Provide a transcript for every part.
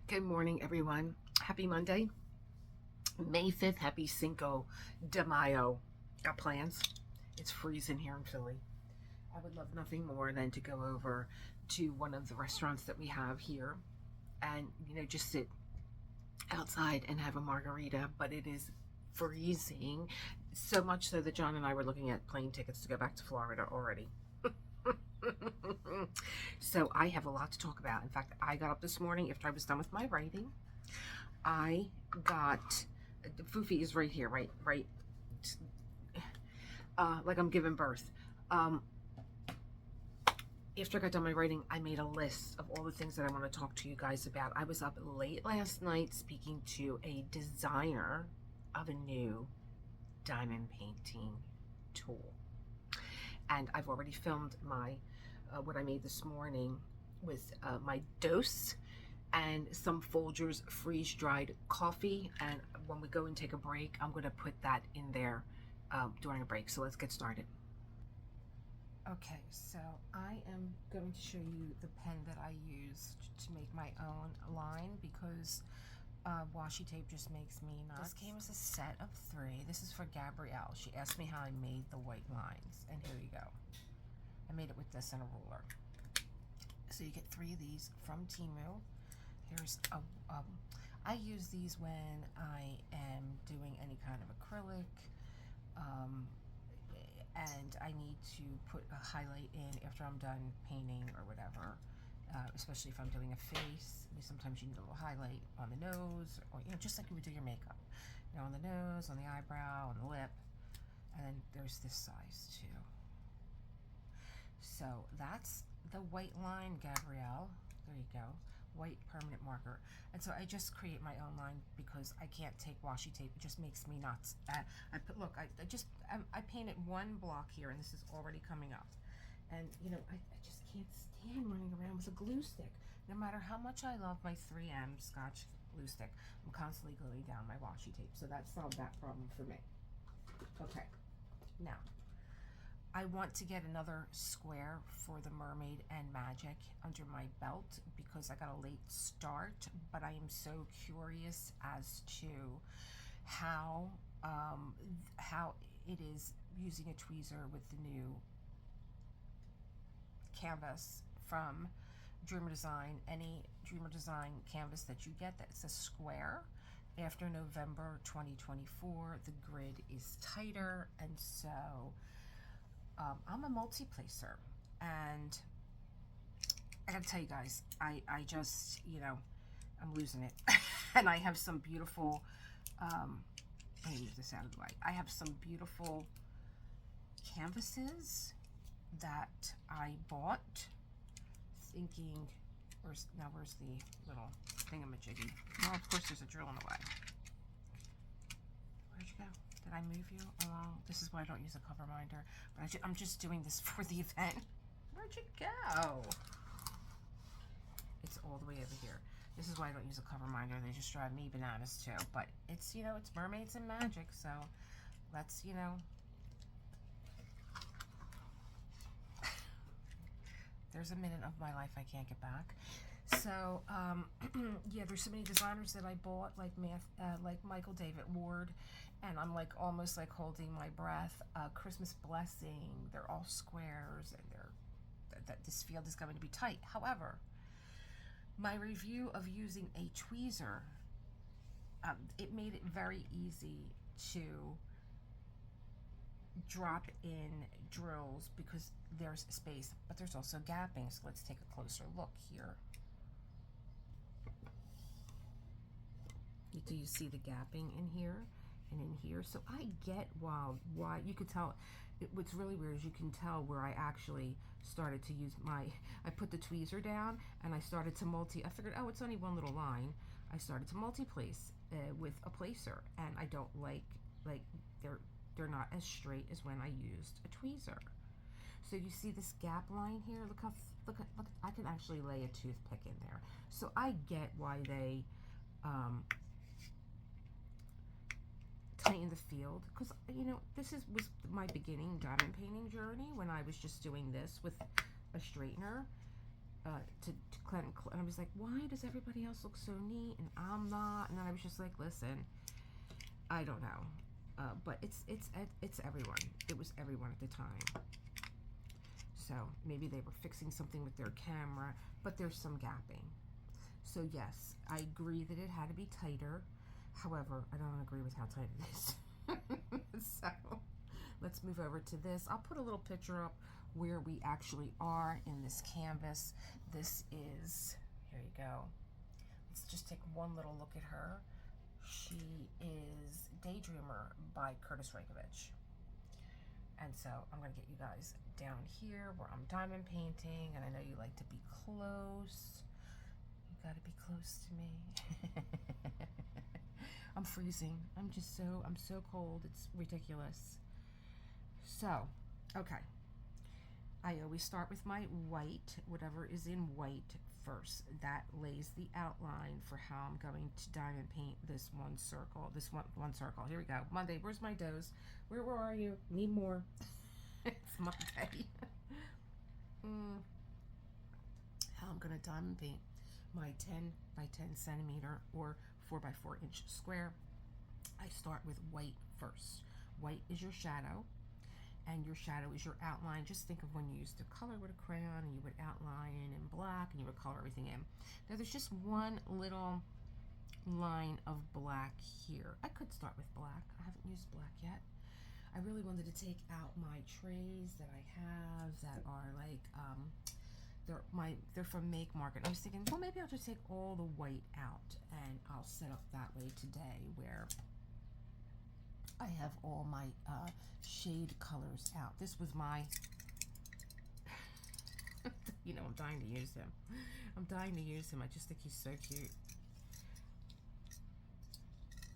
Good morning, everyone. Happy Monday, May 5th. Happy Cinco de Mayo. Got plans? It's freezing here in Philly. I would love nothing more than to go over to one of the restaurants that we have here and, just sit outside and have a margarita, but it is freezing. So much so that John and I were looking at plane tickets to go back to Florida already. So I have a lot to talk about. In fact, I got up this morning after I was done with my writing. I got Foofy is right here, right, like I'm giving birth. After I got done my writing, I made a list of all the things that I want to talk to you guys about. I was up late last night speaking to a designer of a new diamond painting tool. And I've already filmed my what I made this morning with my dose and some Folgers freeze-dried coffee. And when we go and take a break, I'm going to put that in there during a break. So let's get started. Okay, so I am going to show you the pen that I used to make my own line because washi tape just makes me nuts. This came as a set of 3. This is for Gabrielle. She asked me how I made the white lines, and here you go. I made it with this and a ruler. So you get 3 of these from Temu. Here's I use these when I am doing any kind of acrylic, and I need to put a highlight in after I'm done painting or whatever. Especially if I'm doing a face, sometimes you need a little highlight on the nose, or just like you would do your makeup, on the nose, on the eyebrow, on the lip, and then there's this size too. So that's the white line, Gabrielle. There you go, white permanent marker. And so I just create my own line because I can't take washi tape; it just makes me nuts. I painted 1 block here, and this is already coming up. And I just can't stand running around with a glue stick. No matter how much I love my 3M Scotch glue stick, I'm constantly gluing down my washi tape. So that solved that problem for me. Okay, now I want to get another square for the Mermaid and Magic under my belt because I got a late start, but I am so curious as to how it is using a tweezer with the new canvas from Dreamer Design. Any Dreamer Design canvas that you get that's a square after November 2024, the grid is tighter, and so I'm a multi-placer, and I gotta tell you guys, I just I'm losing it. And I have some beautiful let me move this out of the way. I have some beautiful canvases that I bought thinking, where's the little thingamajiggy? Well, of course there's a drill in the way. Where'd you go? Did I move you along? This is why I don't use a cover minder, but I'm just doing this for the event. Where'd you go? It's all the way over here. This is why I don't use a cover minder. They just drive me bananas too, but it's it's Mermaids and Magic, so let's there's a minute of my life I can't get back. So yeah, there's so many designers that I bought, like Michael David Ward, and I'm almost holding my breath. Christmas Blessing, they're all squares, and that this field is going to be tight. However, my review of using a tweezer, it made it very easy to drop in drills because there's space, but there's also gapping. So let's take a closer look here. Do you see the gapping in here and in here? So I get why you could tell. What's really weird is you can tell where I actually started to use I put the tweezer down and I started to I figured, oh, it's only one little line. I started to multi-place with a placer, and I don't like they're not as straight as when I used a tweezer. So you see this gap line here? Look, I can actually lay a toothpick in there. So I get why they tighten the field, because this was my beginning diamond painting journey when I was just doing this with a straightener, to cleanse. And I was like, why does everybody else look so neat and I'm not? And then I was just like, listen, I don't know, but it's everyone. It was everyone at the time. So maybe they were fixing something with their camera, but there's some gapping. So yes, I agree that it had to be tighter. However, I don't agree with how tight it is. So let's move over to this. I'll put a little picture up where we actually are in this canvas. This is, here you go. Let's just take one little look at her. She is Daydreamer by Kurtis Rykovich. And so I'm going to get you guys down here where I'm diamond painting, and I know you like to be close. You got to be close to me. I'm freezing. I'm so cold. It's ridiculous. So, okay. I always start with my white, whatever is in white first. That lays the outline for how I'm going to diamond paint this one circle. One circle. Here we go. Monday. Where's my does? Where are you? Need more. It's Monday. How I'm going to diamond paint my 10 by 10 centimeter or 4 by 4 inch square. I start with white first. White is your shadow, and your shadow is your outline. Just think of when you used to color with a crayon and you would outline in black and you would color everything in. Now there's just one little line of black here. I could start with black. I haven't used black yet. I really wanted to take out my trays that I have that are like they're from Make Market. I was thinking, well, maybe I'll just take all the white out and I'll set up that way today, where I have all my shade colors out. This was my, you know, I'm dying to use him. I'm dying to use him. I just think he's so cute.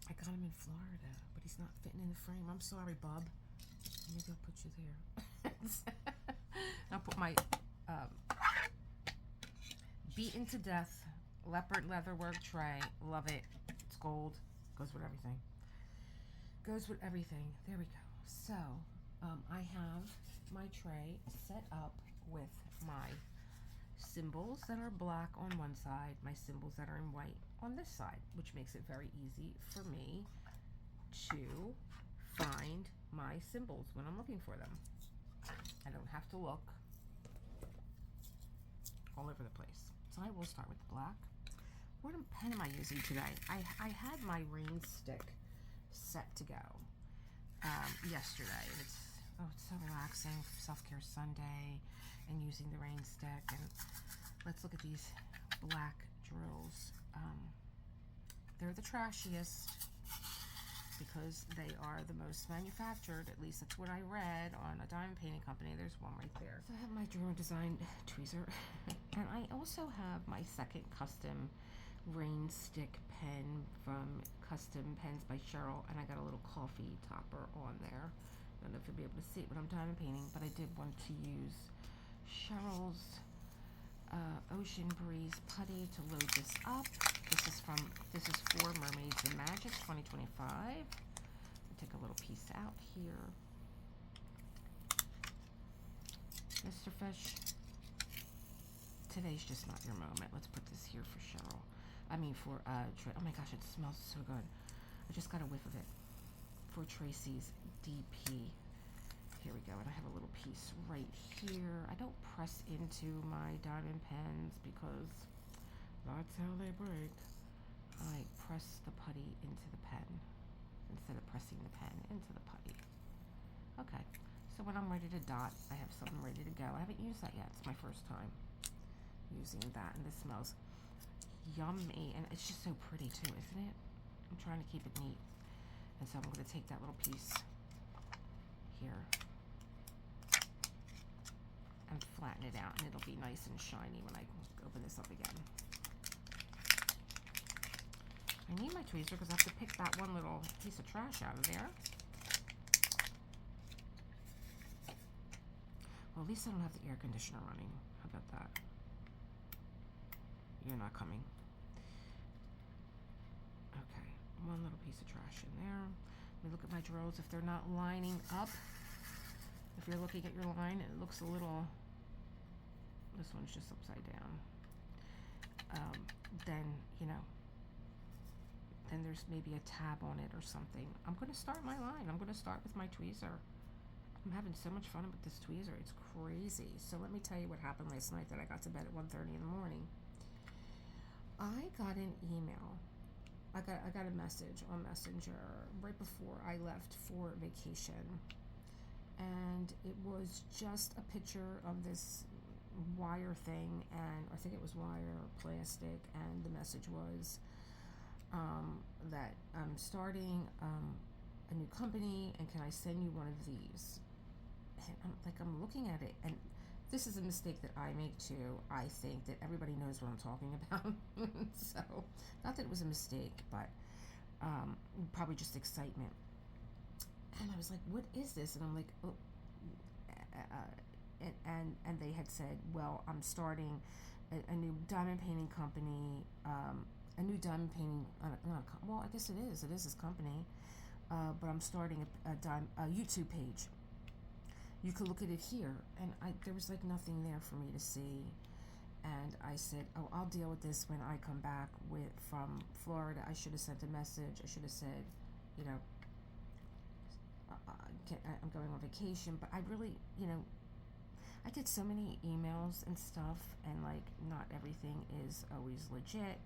I got him in Florida, but he's not fitting in the frame. I'm sorry, Bub. Maybe I'll put you there. I'll put my beaten to death leopard leatherwork tray. Love it. It's gold. Goes with everything. Goes with everything. There we go. So I have my tray set up with my symbols that are black on one side, my symbols that are in white on this side, which makes it very easy for me to find my symbols when I'm looking for them. I don't have to look all over the place. So I will start with black. What pen am I using today? I had my rain stick set to go yesterday. It's so relaxing, self-care Sunday, and using the rain stick. And let's look at these black drills. They're the trashiest because they are the most manufactured. At least that's what I read on a diamond painting company. There's one right there. So I have my Dreamer design tweezer, and I also have my second custom rain stick pen from Custom Pens by Cheryl, and I got a little coffee topper on there. I don't know if you'll be able to see it when I'm diamond painting, but I did want to use Cheryl's Ocean Breeze putty to load this up. This is for Mermaids Magic 2025. Take a little piece out here. Mr. Fish, today's just not your moment. Let's put this here for Cheryl. I mean for oh my gosh, it smells so good. I just got a whiff of it. For Tracy's DP. Here we go, and I have a little piece right here. I don't press into my diamond pens because that's how they break. I press the putty into the pen instead of pressing the pen into the putty. Okay, so when I'm ready to dot, I have something ready to go. I haven't used that yet. It's my first time using that, and this smells yummy, and it's just so pretty too, isn't it? I'm trying to keep it neat, and so I'm going to take that little piece here and flatten it out, and it'll be nice and shiny when I open this up again. I need my tweezer because I have to pick that one little piece of trash out of there. Well, at least I don't have the air conditioner running. How about that? You're not coming. Okay, one little piece of trash in there. Let me look at my drills. If they're not lining up, if you're looking at your line, it looks a little This one's just upside down. Then, you know, then there's maybe a tab on it or something. I'm going to start my line. I'm going to start with my tweezer. I'm having so much fun with this tweezer. It's crazy. So let me tell you what happened last night that I got to bed at 1:30 in the morning. I got an email. I got a message on Messenger right before I left for vacation. And it was just a picture of this wire thing, and I think it was wire or plastic, and the message was that I'm starting a new company, and can I send you one of these? And I'm looking at it, and this is a mistake that I make too. I think that everybody knows what I'm talking about. So, not that it was a mistake, but probably just excitement. And I was like, what is this? And I'm like, oh, and they had said, well, I'm starting a new diamond painting company, a new diamond painting, well, I guess it is his company, but I'm starting a YouTube page. You could look at it here, and there was like nothing there for me to see. And I said, oh, I'll deal with this when I come back from Florida. I should have sent a message. I should have said, you know, I'm going on vacation. But I really, you know, I get so many emails and stuff, and like not everything is always legit.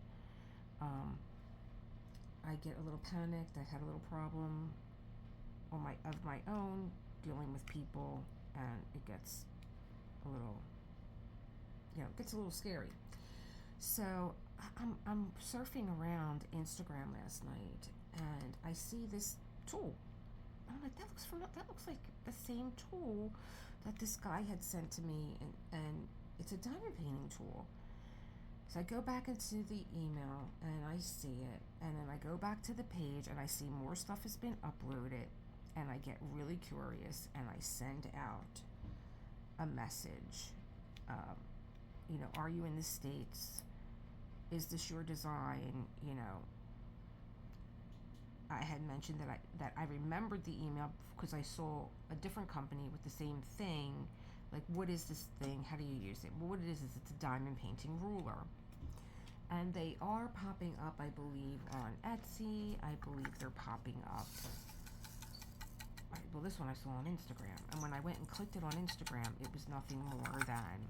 I get a little panicked. I had a little problem of my own, dealing with people, and it gets a little, you know, it gets a little scary. So I'm surfing around Instagram last night, and I see this tool. I'm like, that looks like the same tool that this guy had sent to me, and it's a diamond painting tool. So I go back into the email and I see it, and then I go back to the page and I see more stuff has been uploaded, and I get really curious, and I send out a message. You know, are you in the States? Is this your design? You know, I had mentioned that I remembered the email because I saw a different company with the same thing. Like, what is this thing? How do you use it? Well, what it is it's a diamond painting ruler. And they are popping up, I believe, on Etsy. I believe they're popping up. Well, this one I saw on Instagram. And when I went and clicked it on Instagram, it was nothing more than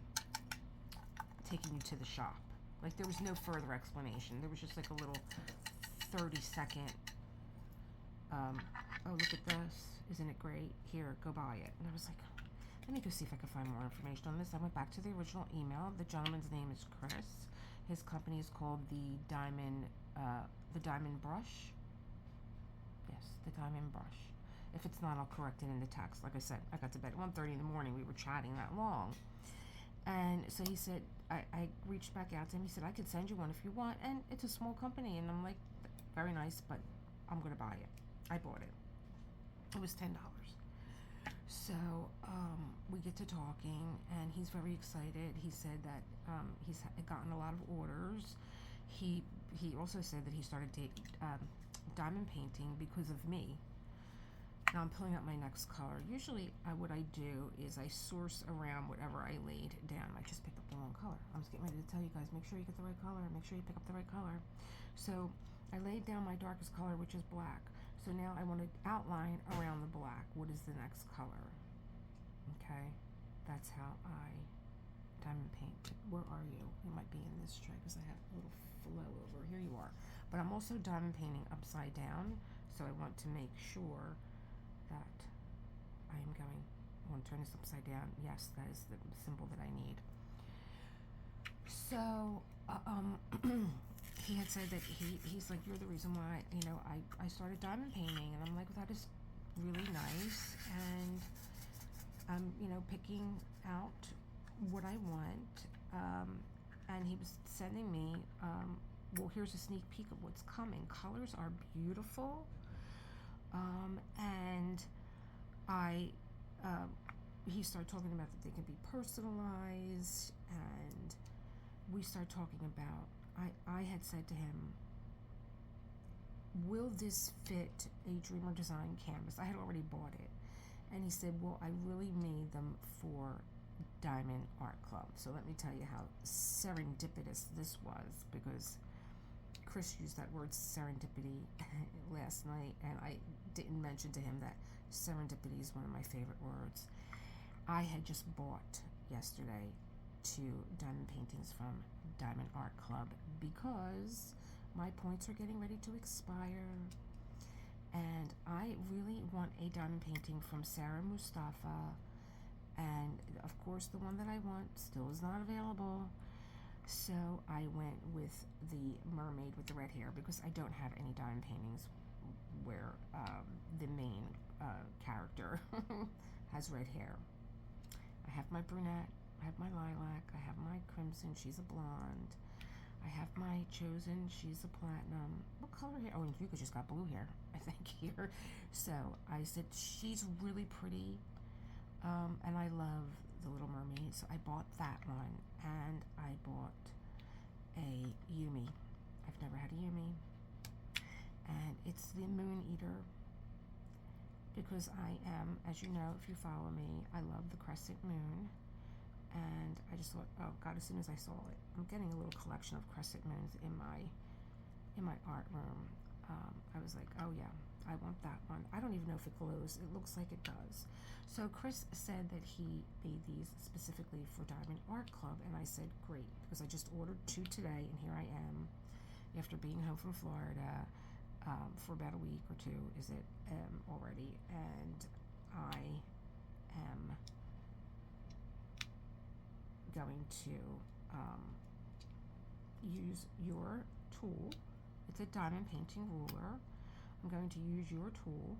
taking you to the shop. Like, there was no further explanation. There was just like a little 30-second, oh, look at this. Isn't it great? Here, go buy it. And I was like, let me go see if I can find more information on this. I went back to the original email. The gentleman's name is Chris. His company is called the Diamond Brush. Yes, the Diamond Brush. If it's not, I'll correct it in the text. Like I said, I got to bed at 1:30 in the morning. We were chatting that long. And so he said, I reached back out to him. He said, I could send you one if you want. And it's a small company. And I'm like, very nice, but I'm going to buy it. I bought it. It was $10. So we get to talking, and he's very excited. He said that he's gotten a lot of orders. He also said that he started diamond painting because of me. Now I'm pulling up my next color. Usually what I do is I source around whatever I laid down. I just picked up the wrong color. I'm just getting ready to tell you guys, make sure you get the right color. Make sure you pick up the right color. So I laid down my darkest color, which is black. So now I want to outline around the black. What is the next color? Okay, that's how I diamond paint. Where are you? You might be in this tray because I have a little flow over. Here you are. But I'm also diamond painting upside down, so I want to make sure that I am going. I want to turn this upside down. Yes, that is the symbol that I need. So, he had said that he's like, you're the reason why, you know, I started diamond painting. And I'm like, well, that is really nice. And I'm, you know, picking out what I want. And he was sending me, well, here's a sneak peek of what's coming. Colors are beautiful. And he started talking about that they can be personalized, and we started talking about, I had said to him, will this fit a Dreamer design canvas? I had already bought it. And he said, well, I really made them for Diamond Art Club. So let me tell you how serendipitous this was, because Chris used that word serendipity last night, and I didn't mention to him that serendipity is one of my favorite words. I had just bought yesterday 2 diamond paintings from Diamond Art Club because my points are getting ready to expire, and I really want a diamond painting from Sarah Mustafa, and of course the one that I want still is not available. So I went with the mermaid with the red hair because I don't have any diamond paintings where the main character has red hair. I have my brunette, I have my lilac, I have my crimson, she's a blonde. I have my chosen, she's a platinum. What color hair? Oh, and Yuka just got blue hair, I think, here. So I said, she's really pretty, and I love the Little Mermaid, so I bought that one, and I bought a Yumi. I've never had a Yumi, and it's the Moon Eater, because I am, as you know, if you follow me, I love the crescent moon, and I just thought, oh God, as soon as I saw it, I'm getting a little collection of crescent moons in my art room. I was like, oh yeah, I want that one. I don't even know if it glows. It looks like it does. So Chris said that he made these specifically for Diamond Art Club, and I said great, because I just ordered 2 today, and here I am after being home from Florida for about a week or 2 is it already, and I am going to use your tool. It's a diamond painting ruler. I'm going to use your tool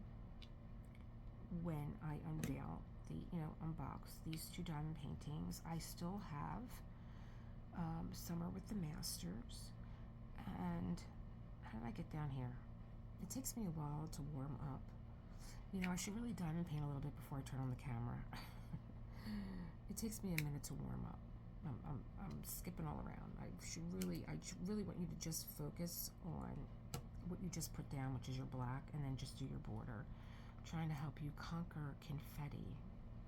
when I unveil unbox these 2 diamond paintings. I still have Summer with the Masters, and how did I get down here? It takes me a while to warm up. I should really diamond paint a little bit before I turn on the camera. It takes me a minute to warm up. I'm skipping all around. I really want you to just focus on what you just put down, which is your black, and then just do your border. I'm trying to help you conquer confetti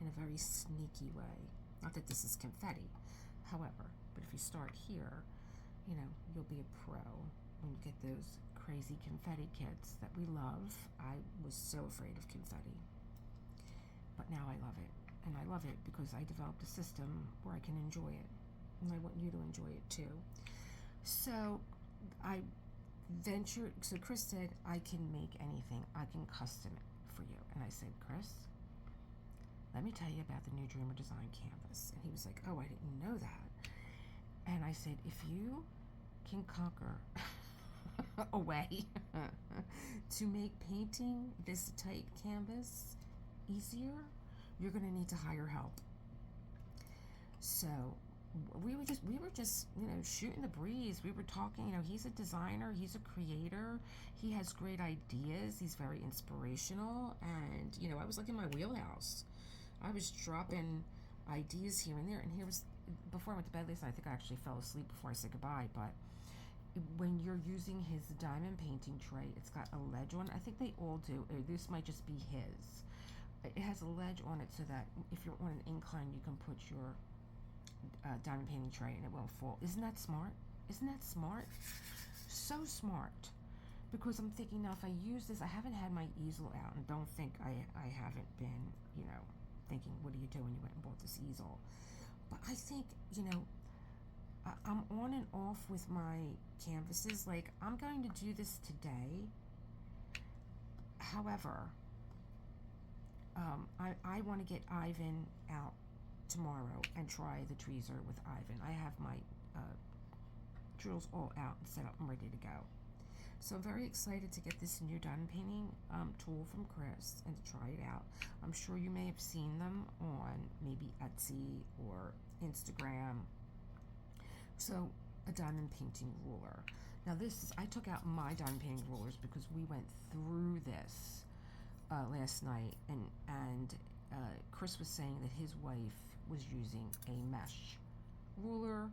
in a very sneaky way. Not that this is confetti, however, but if you start here, you'll be a pro when you get those crazy confetti kits that we love. I was so afraid of confetti, but now I love it. And I love it because I developed a system where I can enjoy it, and I want you to enjoy it too. So so Chris said, I can make anything, I can custom it for you. And I said, Chris, let me tell you about the new Dreamer Design Canvas. And he was like, oh, I didn't know that. And I said, if you can conquer a way to make painting this tight canvas easier, you're going to need to hire help. So we were just shooting the breeze. We were talking. He's a designer, he's a creator, he has great ideas, he's very inspirational, and I was like in my wheelhouse. I was dropping ideas here and there, and here was, before I went to bed last night, I think I actually fell asleep before I said goodbye, but when you're using his diamond painting tray, it's got a ledge on it. I think they all do. This might just be his. It has a ledge on it so that if you're on an incline, you can put your diamond painting tray and it won't fall. Isn't that smart? Isn't that smart? So smart. Because I'm thinking, now if I use this, I haven't had my easel out, and don't think I haven't been, thinking, what are you doing? You went and bought this easel. But I think, I'm on and off with my canvases. Like, I'm going to do this today. However, I want to get Ivan out tomorrow and try the tweezer with Ivan. I have my drills all out and set up and ready to go. So I'm very excited to get this new diamond painting tool from Chris and to try it out. I'm sure you may have seen them on maybe Etsy or Instagram. So a diamond painting ruler. Now I took out my diamond painting rulers because we went through this last night, and Chris was saying that his wife was using a mesh ruler,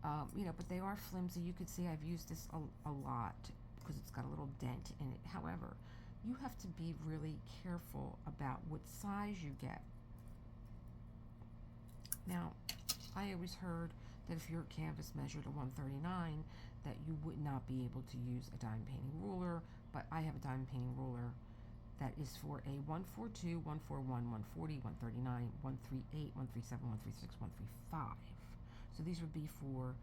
but they are flimsy. You could see I've used this a lot because it's got a little dent in it. However, you have to be really careful about what size you get Now, I always heard that if your canvas measured a 139, that you would not be able to use a diamond painting ruler, but I have a diamond painting ruler that is for a 142, 141, 140, 139, 138, 137, 136, 135. So these would be for,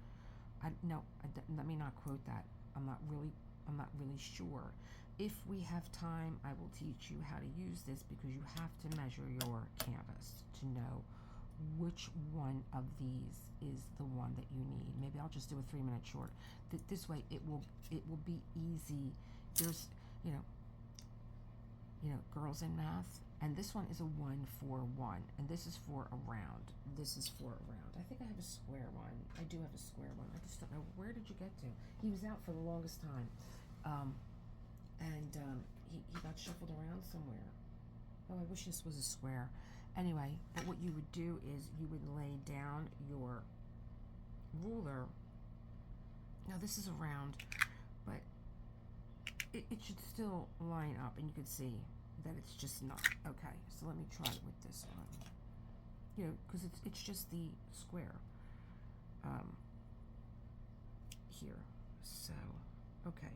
let me not quote that. I'm not really sure. If we have time, I will teach you how to use this, because you have to measure your canvas to know which one of these is the one that you need. Maybe I'll just do a 3-minute short. This way it will be easy. There's, girls in math, and this one is a 141, and this is for a round. This is for a round. I think I have a square one. I do have a square one. I just don't know, where did you get to? He was out for the longest time, and he got shuffled around somewhere. Oh, I wish this was a square. Anyway, but what you would do is you would lay down your ruler. Now this is a round, but it should still line up, and you can see that it's just not. Okay, so let me try it with this one. Because it's just the square here. So, okay.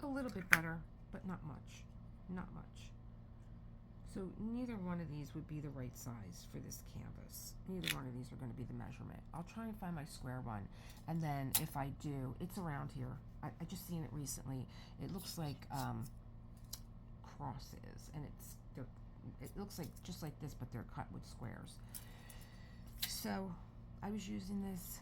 A little bit better, but not much. Not much. So neither one of these would be the right size for this canvas. Neither one of these are going to be the measurement. I'll try and find my square one, and then if I do, it's around here. I just seen it recently. It looks like crosses, and it looks like just like this, but they're cut with squares. So I was using this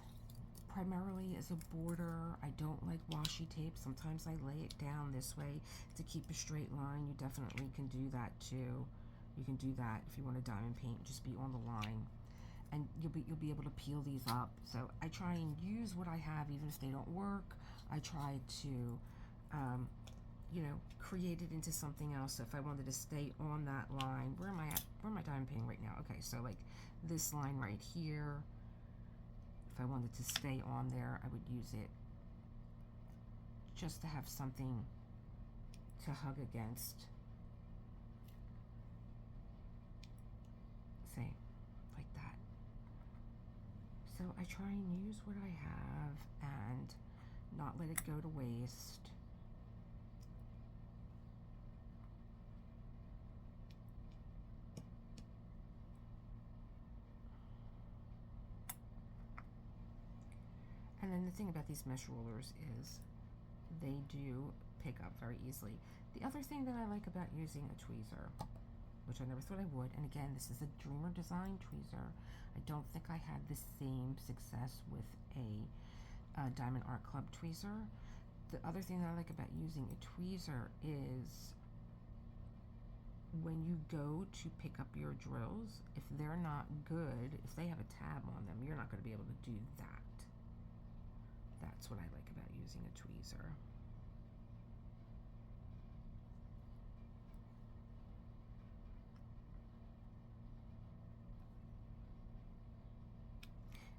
primarily as a border. I don't like washi tape. Sometimes I lay it down this way to keep a straight line. You definitely can do that too. You can do that if you want to diamond paint, just be on the line, and you'll be able to peel these up. So I try and use what I have, even if they don't work. I try to create it into something else. So if I wanted to stay on that line, where am I at? Where am I diamond painting right now? Okay, so like this line right here, if I wanted to stay on there, I would use it just to have something to hug against. Say, like that. So I try and use what I have and not let it go to waste. And then the thing about these mesh rulers is they do pick up very easily. The other thing that I like about using a tweezer, which I never thought I would, and again, this is a Dreamer design tweezer. I don't think I had the same success with a Diamond Art Club tweezer. The other thing that I like about using a tweezer is when you go to pick up your drills, if they're not good, if they have a tab on them, you're not going to be able to do that. That's what I like about using a tweezer.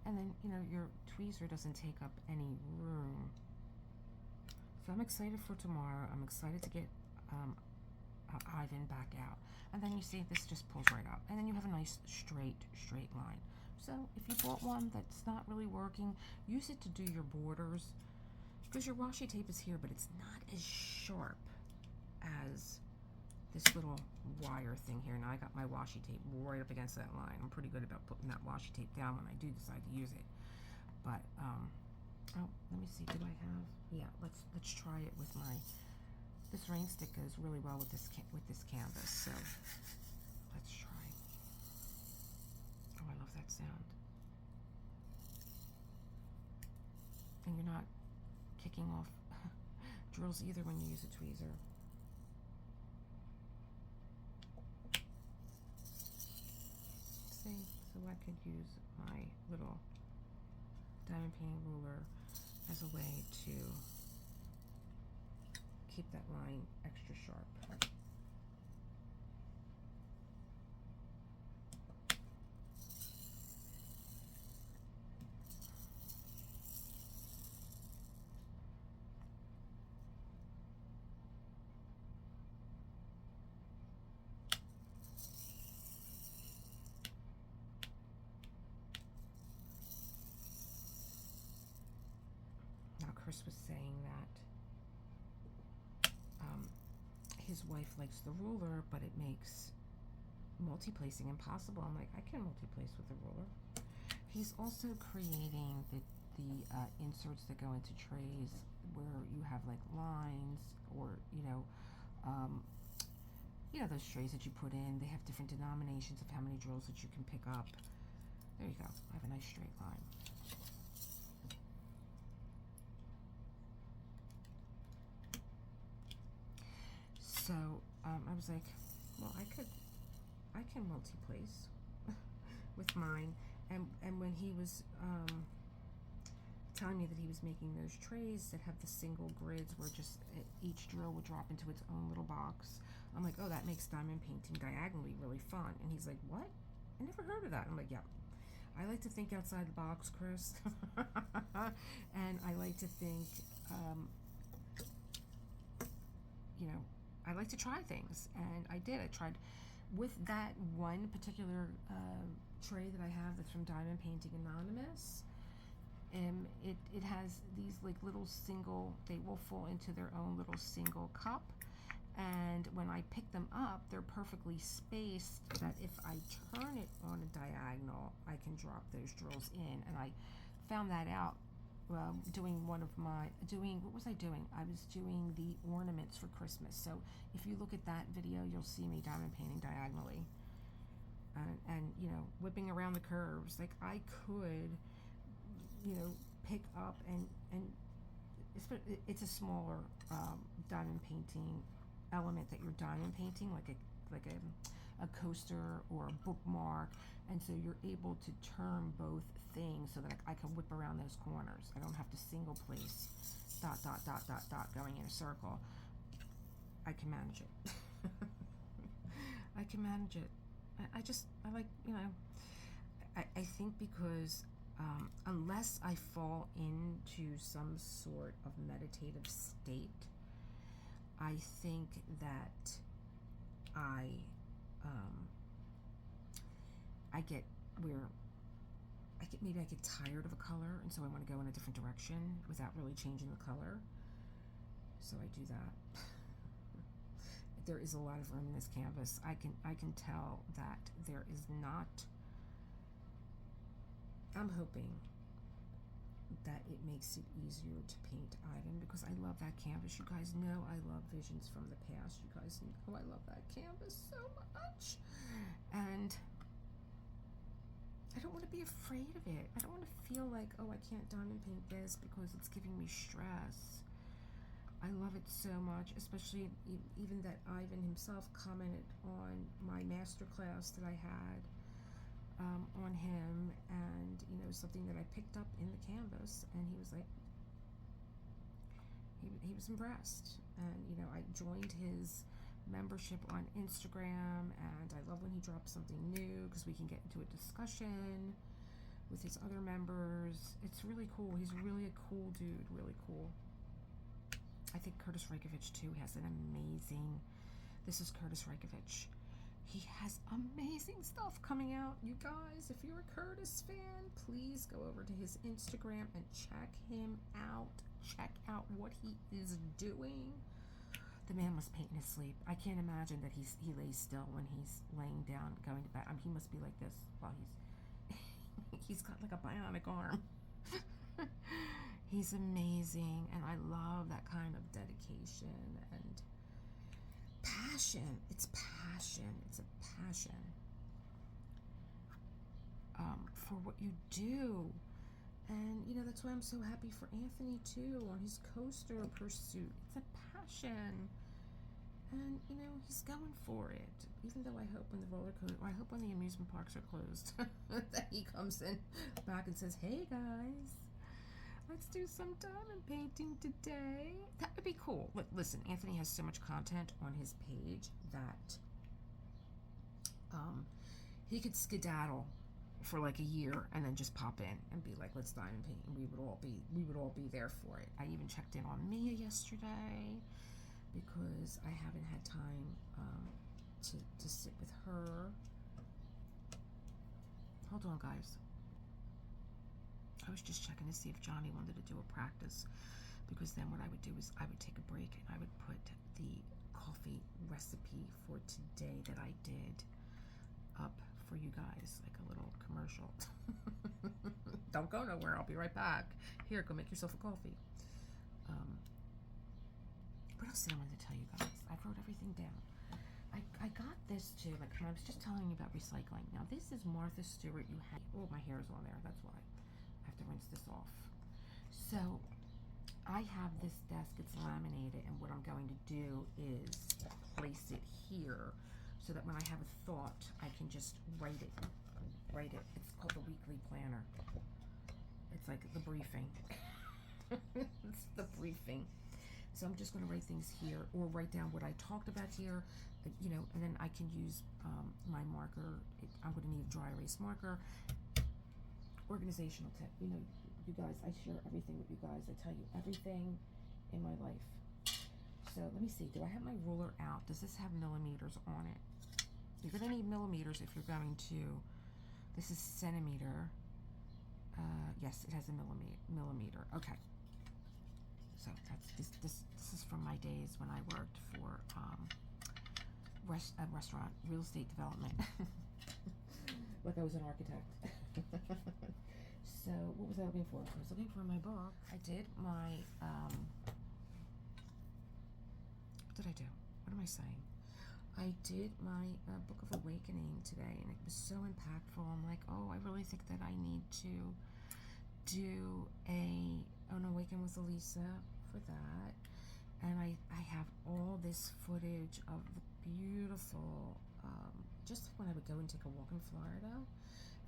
And then, your tweezer doesn't take up any room. So I'm excited for tomorrow. I'm excited to get Ivan back out. And then you see this just pulls right up. And then you have a nice straight line. So if you bought one that's not really working, use it to do your borders. Because your washi tape is here, but it's not as sharp as this little wire thing here. Now I got my washi tape right up against that line. I'm pretty good about putting that washi tape down when I do decide to use it. But oh, let me see. Do I have? Yeah. Let's try it with my. This rain stick goes really well with this canvas. So let's try. Oh, I love that sound. And you're not kicking off drills either when you use a tweezer. See, so I could use my little diamond painting ruler as a way to keep that line extra sharp. Chris was saying that his wife likes the ruler, but it makes multi-placing impossible. I'm like, I can multi-place with the ruler. He's also creating the inserts that go into trays where you have like lines, or those trays that you put in. They have different denominations of how many drills that you can pick up. There you go. I have a nice straight line. So I was like, well, I can multi-place with mine. And when he was telling me that he was making those trays that have the single grids where just each drill would drop into its own little box, I'm like, oh, that makes diamond painting diagonally really fun. And he's like, what? I never heard of that. I'm like, yeah. I like to think outside the box, Chris. And I like to think, I like to try things. And I did. I tried with that one particular tray that I have that's from Diamond Painting Anonymous. It has these like little single, they will fall into their own little single cup. And when I pick them up, they're perfectly spaced that if I turn it on a diagonal, I can drop those drills in. And I found that out doing what was I doing? I was doing the ornaments for Christmas. So if you look at that video, you'll see me diamond painting diagonally. And whipping around the curves. Like I could, pick up and it's a smaller diamond painting element that you're diamond painting, like a coaster or a bookmark, and so you're able to turn both things so that I can whip around those corners. I don't have to single place dot dot dot dot dot going in a circle. I can manage it. I can manage it. I like, I think because unless I fall into some sort of meditative state, I think that maybe I get tired of a color, and so I want to go in a different direction without really changing the color. So I do that. There is a lot of room in this canvas. I can tell that there is not. I'm hoping that it makes it easier to paint Ivan, because I love that canvas. You guys know I love Visions from the Past. You guys know I love that canvas so much. And I don't want to be afraid of it. I don't want to feel like, oh, I can't diamond paint this because it's giving me stress. I love it so much, especially even that Ivan himself commented on my masterclass that I had on him, and something that I picked up in the canvas, and he was like, he was impressed. And I joined his membership on Instagram, and I love when he drops something new because we can get into a discussion with his other members. It's really cool. He's really a cool dude, really cool. I think Kurtis Rykovich too has an amazing, this is Kurtis Rykovich. He has amazing stuff coming out. You guys, if you're a Kurtis fan, please go over to his Instagram and check him out. Check out what he is doing. The man must paint in his sleep. I can't imagine that he lays still when he's laying down, going to bed. He must be like this while he's got like a bionic arm. He's amazing, and I love that kind of dedication and passion. It's passion. It's a passion for what you do. And that's why I'm so happy for Anthony too on his coaster pursuit. It's a passion, and he's going for it. Even though I hope when I hope when the amusement parks are closed that he comes in back and says, "Hey guys, let's do some diamond painting today." That would be cool. Listen, Anthony has so much content on his page that he could skedaddle for like a year and then just pop in and be like, let's diamond paint, and we would all be there for it. I even checked in on Mia yesterday because I haven't had time to sit with her. Hold on, guys. I was just checking to see if Johnny wanted to do a practice because then what I would do is I would take a break and I would put the coffee recipe for today that I did up for you guys, like a little commercial. Don't go nowhere, I'll be right back. Here, go make yourself a coffee. What else did I want to tell you guys? I wrote everything down. I got this too, like I was just telling you about recycling. Now this is Martha Stewart. You have, oh, my hair is on there, that's why. I have to rinse this off. So I have this desk, it's laminated, and what I'm going to do is place it here so that when I have a thought, I can just write it. It's called the weekly planner. It's like the briefing. It's the briefing. So I'm just going to write things here, or write down what I talked about here, you know, and then I can use my marker. I'm going to need a dry erase marker. Organizational tip. You know, you guys, I share everything with you guys. I tell you everything in my life. So let me see. Do I have my ruler out? Does this have millimeters on it? You're going to need millimeters if you're going to. This is centimeter. Yes, it has a millimeter. Okay. So that's this is from my days when I worked for a restaurant, real estate development. Like I was an architect. So what was I looking for? I was looking for my book. I did my what did I do? What am I saying? I did my Book of Awakening today, and it was so impactful. I'm like, oh, I really think that I need to do an Awaken with Elisa for that. And I have all this footage of the beautiful, just when I would go and take a walk in Florida,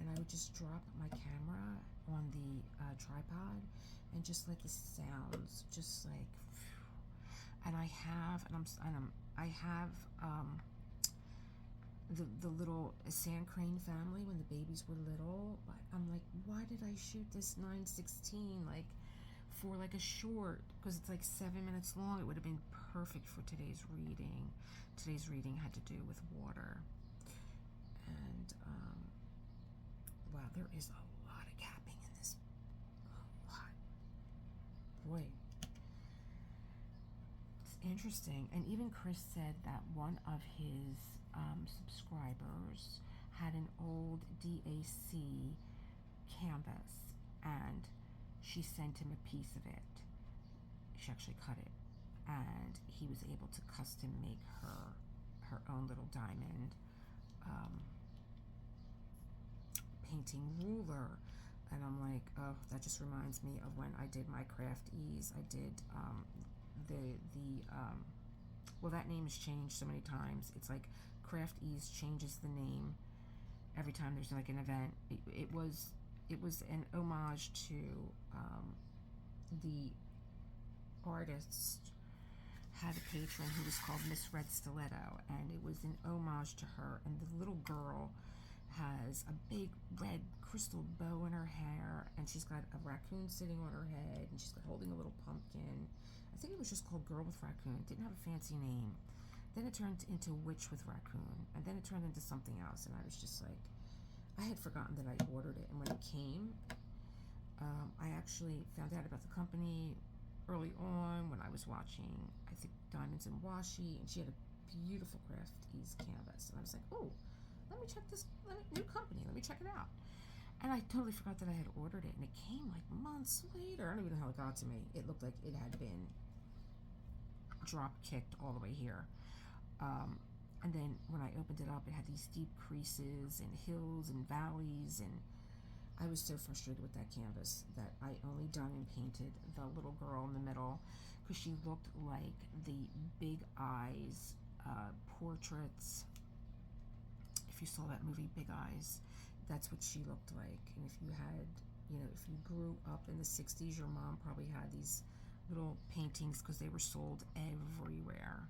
and I would just drop my camera on the tripod and just let the sounds just like, and I have the little sand crane family when the babies were little. I'm like, why did I shoot this 9:16 like for like a short? Because it's like 7 minutes long. It would have been perfect for today's reading. Today's reading had to do with water. And wow, there is a lot of capping in this. A lot. Boy. It's interesting. And even Chris said that one of his subscribers had an old DAC canvas, and she sent him a piece of it. She actually cut it, and he was able to custom make her own little diamond painting ruler. And I'm like, oh, that just reminds me of when I did my craft ease. I did well, that name has changed so many times. It's like Craft Ease changes the name every time there's like an event. It was an homage to the artist had a patron who was called Miss Red Stiletto, and it was an homage to her. And the little girl has a big red crystal bow in her hair, and she's got a raccoon sitting on her head, and she's holding a little pumpkin. I think it was just called Girl with Raccoon. It didn't have a fancy name. Then it turned into Witch with Raccoon, and then it turned into something else, and I was just like, I had forgotten that I ordered it. And when it came, I actually found out about the company early on when I was watching, I think, Diamonds and Washi, and she had a beautiful Craft Ease canvas, and I was like, oh, let me check this new company, let me check it out. And I totally forgot that I had ordered it, and it came like months later. I don't even know how it got to me. It looked like it had been drop kicked all the way here. And then when I opened it up, it had these deep creases and hills and valleys, and I was so frustrated with that canvas that I only diamond painted the little girl in the middle, because she looked like the Big Eyes portraits. If you saw that movie Big Eyes, that's what she looked like. And if you had, you know, if you grew up in the 60s, your mom probably had these little paintings, because they were sold everywhere.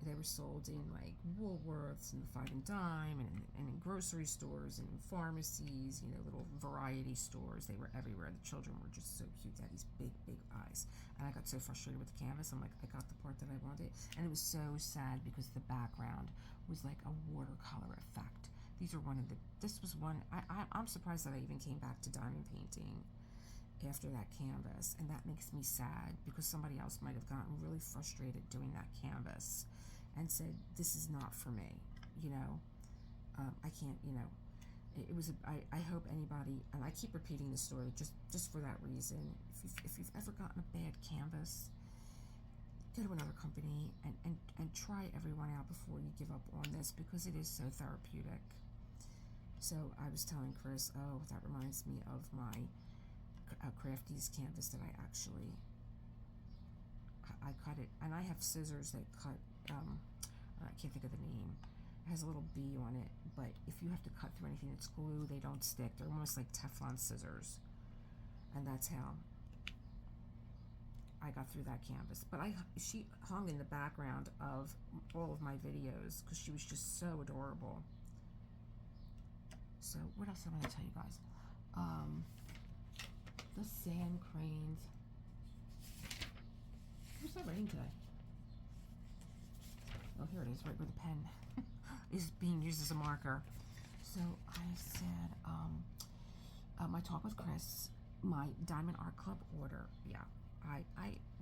They were sold in like Woolworths and the Five and Dime, and in grocery stores and in pharmacies, you know, little variety stores. They were everywhere. The children were just so cute. They had these big, big eyes. And I got so frustrated with the canvas. I'm like, I got the part that I wanted. And it was so sad because the background was like a watercolor effect. These are this was one, I'm surprised that I even came back to diamond painting. after that canvas, and that makes me sad because somebody else might have gotten really frustrated doing that canvas and said, this is not for me, you know. I can't, you know, it was, I hope anybody, and I keep repeating the story just for that reason, if you've ever gotten a bad canvas, go to another company and try everyone out before you give up on this, because it is so therapeutic. So I was telling Chris, oh, that reminds me of my Crafties canvas that I actually, I cut it, and I have scissors that cut, I can't think of the name. It has a little bee on it, but if you have to cut through anything that's glue, they don't stick. They're almost like Teflon scissors, and that's how I got through that canvas. But she hung in the background of all of my videos because she was just so adorable. So what else am I going to tell you guys? The sand cranes. Where's that writing today? Oh, here it is, right where the pen is being used as a marker. So I said, my talk with Chris, my Diamond Art Club order. Yeah, I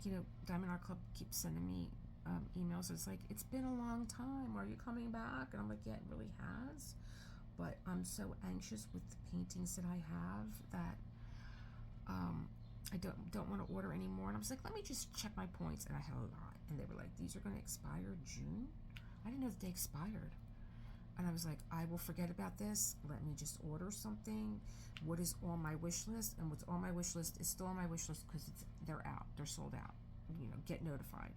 you know, Diamond Art Club keeps sending me emails. It's like, it's been a long time. Are you coming back? And I'm like, yeah, it really has. But I'm so anxious with the paintings that I have that I don't want to order anymore. And I was like, let me just check my points. And I had a lot. And they were like, these are going to expire June? I didn't know that they expired. And I was like, I will forget about this. Let me just order something. What is on my wish list? And what's on my wish list is still on my wish list because they're out. They're sold out. You know, get notified.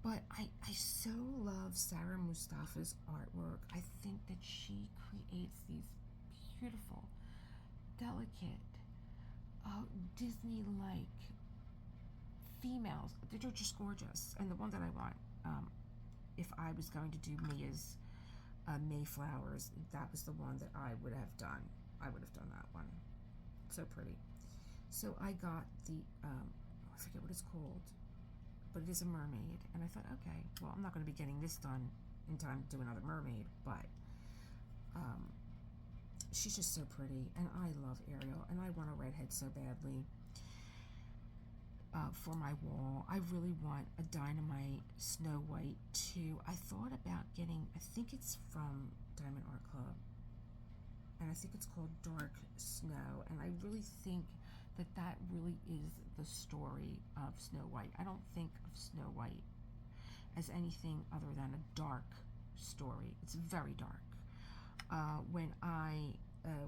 But I so love Sarah Mustafa's artwork. I think that she creates these beautiful, delicate, Disney-like females. They're just gorgeous. And the one that I want, if I was going to do Mia's Mayflowers, that was the one that I would have done. I would have done that one. So pretty. So I got the, I forget what it's called, but it is a mermaid. And I thought, okay, well, I'm not going to be getting this done in time to do another mermaid, but she's just so pretty. And I love Ariel, and I want a redhead so badly. For my wall, I really want a Dynamite Snow White too. I thought about getting, I think it's from Diamond Art Club, and I think it's called Dark Snow, and I really think that that really is the story of Snow White. I don't think of Snow White as anything other than a dark story. It's very dark. When I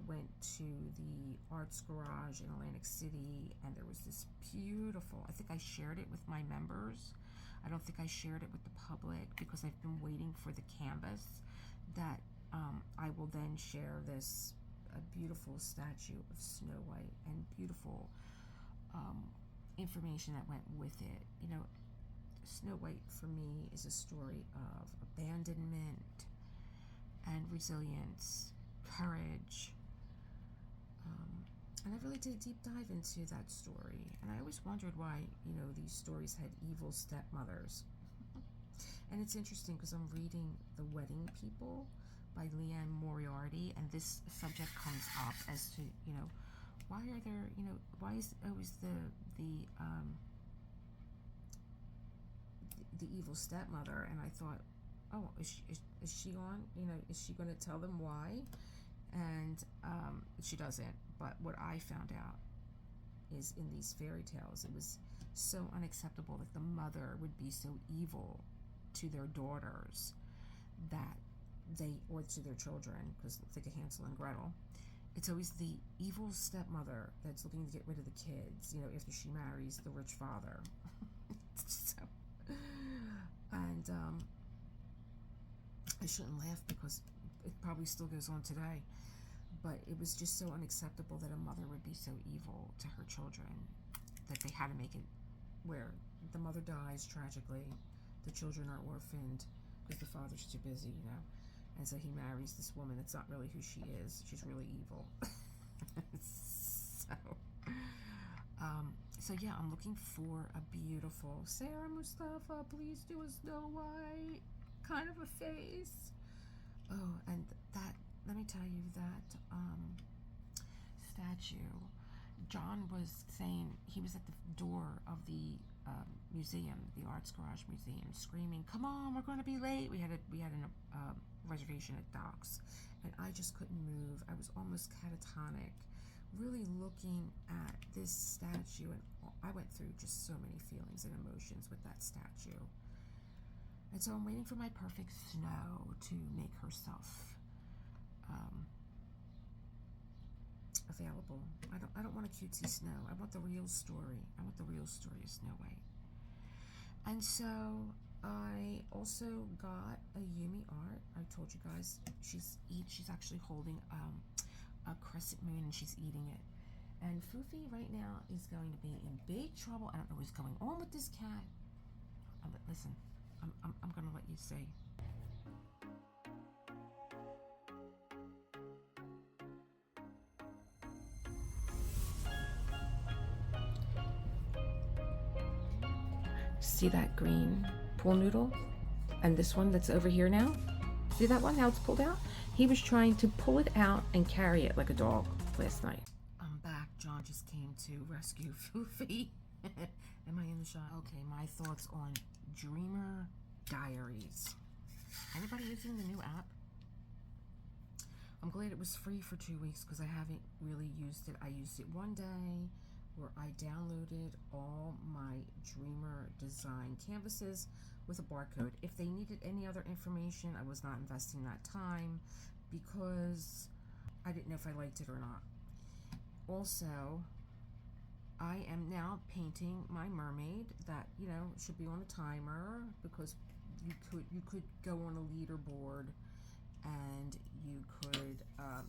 went to the Arts Garage in Atlantic City, and there was this beautiful, I think I shared it with my members. I don't think I shared it with the public because I've been waiting for the canvas that I will then share this beautiful statue of Snow White and beautiful information that went with it. You know, Snow White for me is a story of abandonment and resilience, courage, and I really did a deep dive into that story, and I always wondered why, you know, these stories had evil stepmothers. And it's interesting because I'm reading The Wedding People by Leanne Moriarty, and this subject comes up as to, you know, why are there, you know, why is always the evil stepmother? And I thought, oh, is she on? You know, is she going to tell them why? And she doesn't. But what I found out is in these fairy tales, it was so unacceptable that the mother would be so evil to their daughters that they, or to their children, because think of Hansel and Gretel. It's always the evil stepmother that's looking to get rid of the kids, you know, after she marries the rich father. So, and I shouldn't laugh because it probably still goes on today, but it was just so unacceptable that a mother would be so evil to her children that they had to make it where the mother dies tragically, the children are orphaned because the father's too busy, you know, and so he marries this woman that's not really who she is. She's really evil. So yeah, I'm looking for a beautiful Sarah Mustafa, please do a Snow White kind of a face. Oh, and that, let me tell you, that statue John was saying he was at the door of the museum, the Arts Garage Museum, screaming, "Come on, we're going to be late." We had a reservation at Docks, and I just couldn't move. I was almost catatonic, really looking at this statue, and I went through just so many feelings and emotions with that statue. And so I'm waiting for my perfect snow to make herself available. I don't want a cutesy Snow. I want the real story. I want the real story of Snow White. And so I also got a Yumi art. I told you guys she's actually holding a crescent moon and she's eating it. And Foofy right now is going to be in big trouble. I don't know what's going on with this cat. Listen, I'm gonna let you say. See that green pool noodle? And this one that's over here now? See that one, how it's pulled out? He was trying to pull it out and carry it like a dog last night. I'm back. John just came to rescue Foofy. Am I in the shot? Okay, my thoughts on Dreamer Diaries. Anybody using the new app? I'm glad it was free for 2 weeks because I haven't really used it. I used it one day where I downloaded all my Dreamer design canvases with a barcode. If they needed any other information, I was not investing that time because I didn't know if I liked it or not. Also, I am now painting my mermaid that, you know, should be on a timer because you could go on a leaderboard and you could,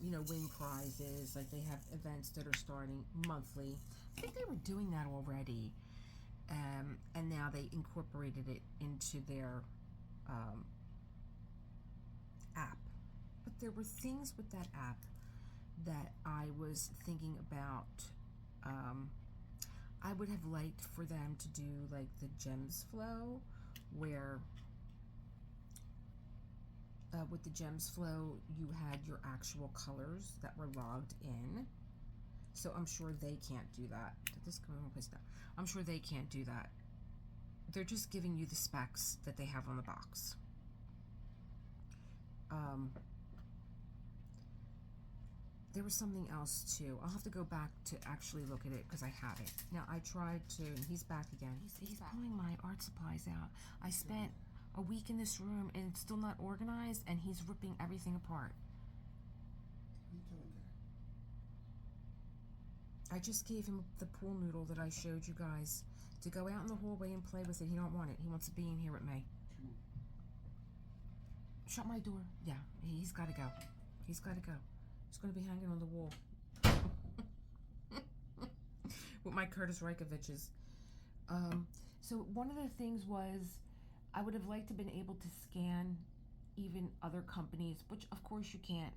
you know, win prizes. Like they have events that are starting monthly. I think they were doing that already, and now they incorporated it into their app. But there were things with that app that I was thinking about. I would have liked for them to do like the gems flow, where with the gems flow you had your actual colors that were logged in. So I'm sure they can't do that. Did this come in one place now? I'm sure they can't do that. They're just giving you the specs that they have on the box. There was something else too. I'll have to go back to actually look at it because I have it. Now I tried to, and he's back again. He's pulling my art supplies out. I spent a week in this room and it's still not organized and he's ripping everything apart. What are you doing there? I just gave him the pool noodle that I showed you guys to go out in the hallway and play with it. He don't want it. He wants to be in here with me. Shut my door. Yeah, he's got to go. He's got to go. He's going to be hanging on the wall with my Kurtis Rykoviches. So one of the things was I would have liked to have been able to scan even other companies, which of course you can't.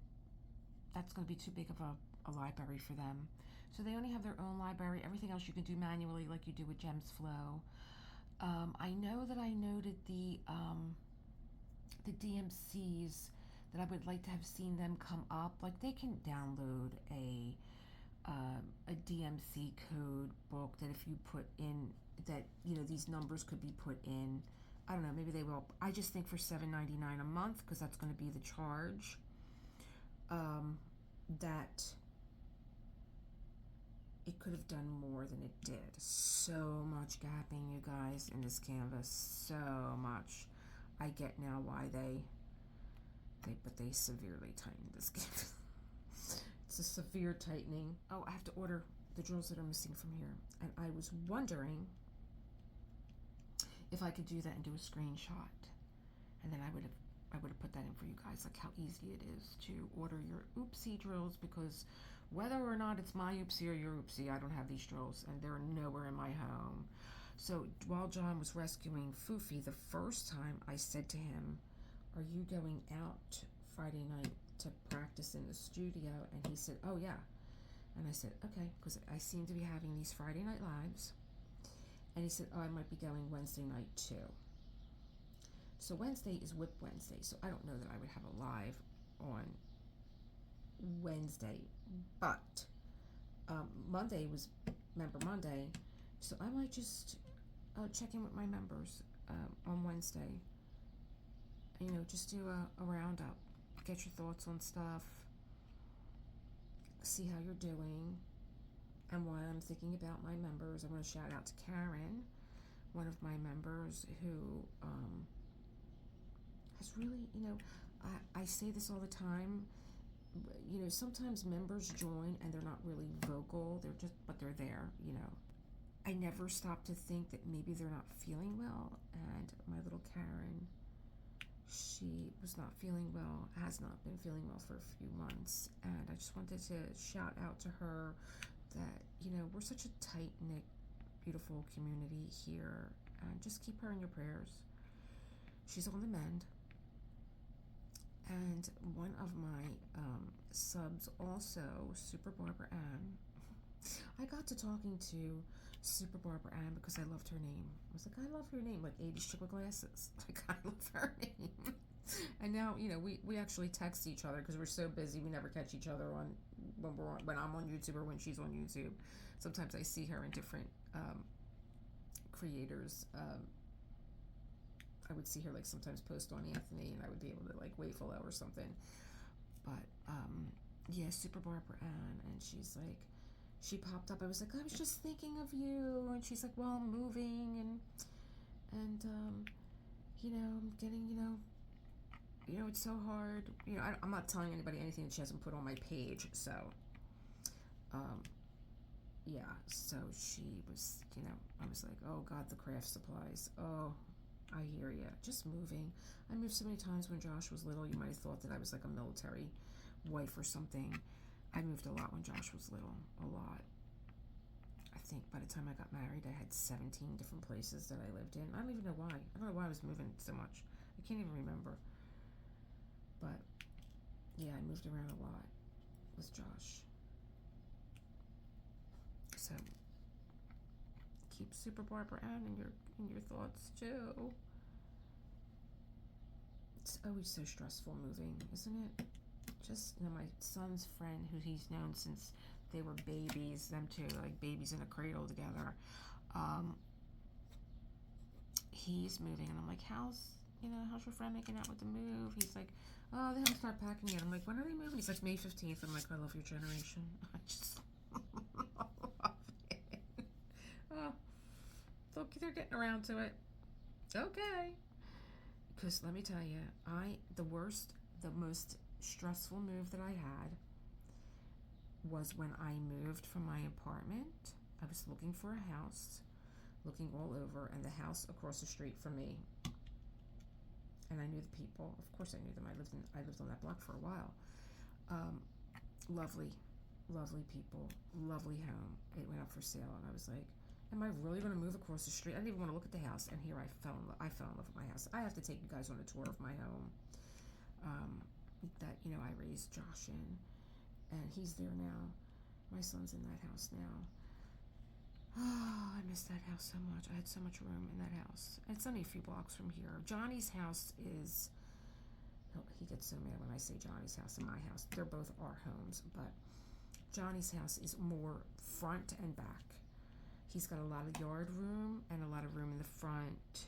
That's going to be too big of a library for them. So they only have their own library. Everything else you can do manually like you do with Gems Flow. I know that I noted the DMCs that I would like to have seen them come up. Like they can download a DMC code book that if you put in that, you know, these numbers could be put in. I don't know, maybe they will. I just think for $7.99 a month, because that's going to be the charge, that it could have done more than it did. So much gapping, you guys, in this canvas. So much. I get now why they severely tightened this canvas. It's a severe tightening. Oh, I have to order the drills that are missing from here. And I was wondering if I could do that and do a screenshot. And then I would have put that in for you guys, like how easy it is to order your oopsie drills, because whether or not it's my oopsie or your oopsie, I don't have these drills and they're nowhere in my home. So while John was rescuing Foofy, the first time I said to him, "Are you going out Friday night to practice in the studio?" And he said, "Oh yeah." And I said, "Okay," because I seem to be having these Friday night lives. And he said, "Oh, I might be going Wednesday night too." So Wednesday is Whip Wednesday, so I don't know that I would have a live on Wednesday, but Monday was Member Monday, so I might just check in with my members on Wednesday. You know, just do a roundup, get your thoughts on stuff, see how you're doing, and while I'm thinking about my members, I want to shout out to Karen, one of my members who has really, you know, I say this all the time, you know, sometimes members join and they're not really vocal, but they're there, you know. I never stop to think that maybe they're not feeling well, and my little Karen, she was not feeling well, has not been feeling well for a few months, and I just wanted to shout out to her that, you know, we're such a tight-knit, beautiful community here, and just keep her in your prayers. She's on the mend. And one of my subs also, Super Barbara Ann, I got to talking to Super Barbara Ann because I loved her name. I was like, I love your name, like 80s chick with glasses. Like, I love her name. And now, you know, we actually text each other because we're so busy. We never catch each other when I'm on YouTube or when she's on YouTube. Sometimes I see her in different creators. I would see her like sometimes post on Anthony, and I would be able to like wave hello or something. But yeah, Super Barbara Ann, and she's like, she popped up. I was like, I was just thinking of you, and she's like, well, I'm moving, and you know, I'm getting, you know, it's so hard. You know, I'm not telling anybody anything that she hasn't put on my page. So, yeah. So she was, you know, I was like, oh God, the craft supplies. Oh, I hear ya. Just moving. I moved so many times when Josh was little. You might have thought that I was like a military wife or something. I moved a lot when Josh was little. A lot. I think by the time I got married, I had 17 different places that I lived in. I don't even know why. I don't know why I was moving so much. I can't even remember. But yeah, I moved around a lot with Josh. So keep Super Barbara Ann in your thoughts too. It's always so stressful moving, isn't it? Just, you know, my son's friend, who he's known since they were babies, them two, like babies in a cradle together. He's moving, and I'm like, how's your friend making out with the move? He's like, oh, they haven't started packing yet. I'm like, when are they moving? He's like, May 15th. I'm like, I love your generation. I just love it. Oh, look, they're getting around to it. Okay. Because let me tell you, the most stressful move that I had was when I moved from my apartment. I was looking for a house, looking all over, and the house across the street from me, and I knew the people. Of course I knew them. I lived on that block for a while. Lovely people, lovely home. It went up for sale, and I was like, am I really going to move across the street? I didn't even want to look at the house, and here I fell in love with my house. I have to take you guys on a tour of my home that, you know, I raised Josh in, and he's there now. My son's in that house now. Oh, I miss that house so much. I had so much room in that house. It's only a few blocks from here. Johnny's house is, he gets so mad when I say Johnny's house and my house. They're both our homes, but Johnny's house is more front and back. He's got a lot of yard room and a lot of room in the front,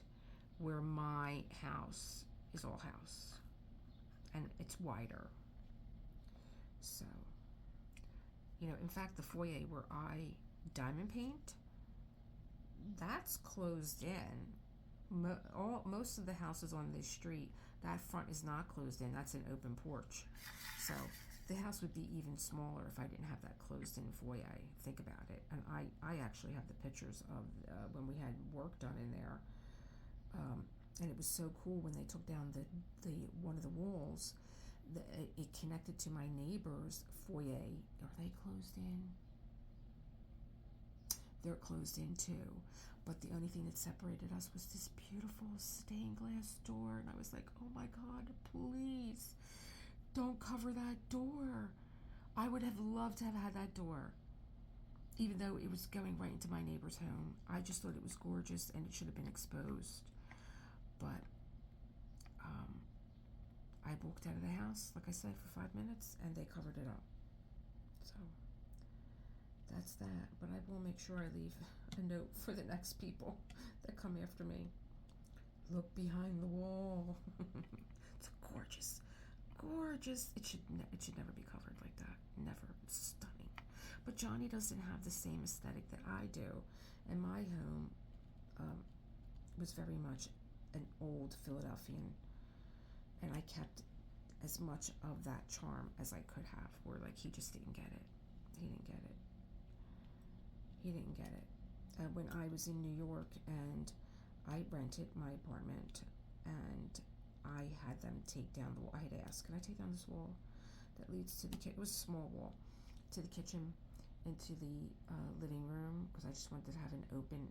where my house is all house, and it's wider. So, you know, in fact, the foyer where I diamond paint, that's closed in. Most of the houses on this street, that front is not closed in. That's an open porch. So the house would be even smaller if I didn't have that closed in foyer. Think about it. And I actually have the pictures of when we had work done in there. And it was so cool when they took down the one of the walls. It connected to my neighbor's foyer. Are they closed in? They're closed in too. But the only thing that separated us was this beautiful stained glass door. And I was like, oh my God, please don't cover that door. I would have loved to have had that door, even though it was going right into my neighbor's home. I just thought it was gorgeous and it should have been exposed. But I walked out of the house, like I said, for 5 minutes, and they covered it up. So that's that. But I will make sure I leave a note for the next people that come after me. Look behind the wall. It's gorgeous, gorgeous. It should never be covered like that. Never. It's stunning. But Johnny doesn't have the same aesthetic that I do, and my home was very much an old Philadelphian, and I kept as much of that charm as I could have. Where like he just didn't get it. He didn't get it. He didn't get it. When I was in New York and I rented my apartment, and I had them take down the wall. I had asked, can I take down this wall that leads to the kitchen? It was a small wall to the kitchen, into the living room, because I just wanted to have an open.